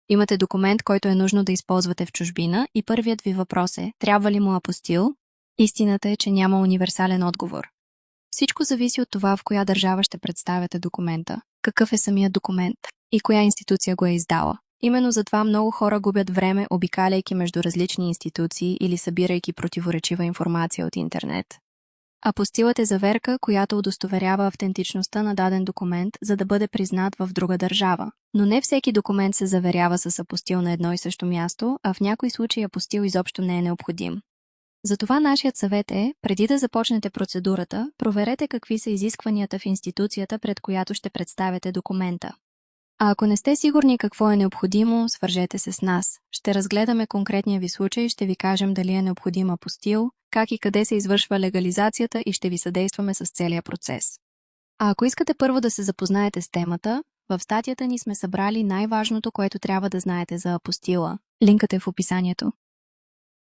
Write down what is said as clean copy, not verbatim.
Имате документ, който е нужно да използвате в чужбина и първият ви въпрос е: трябва ли му апостил? Истината е, че няма универсален отговор. Всичко зависи от това в коя държава ще представяте документа, какъв е самият документ и коя институция го е издала. Именно затова много хора губят време, обикаляйки между различни институции или събирайки противоречива информация от интернет. Апостилът е заверка, която удостоверява автентичността на даден документ, за да бъде признат в друга държава. Но не всеки документ се заверява с апостил на едно и също място, а в някои случаи апостил изобщо не е необходим. Затова нашият съвет е, преди да започнете процедурата, проверете какви са изискванията в институцията, пред която ще представяте документа. А ако не сте сигурни какво е необходимо, свържете се с нас. Ще разгледаме конкретния ви случай, ще ви кажем дали е необходим апостил, как и къде се извършва легализацията и ще ви съдействаме с целия процес. А ако искате първо да се запознаете с темата, в статията ни сме събрали най-важното, което трябва да знаете за апостила. Линкът е в описанието.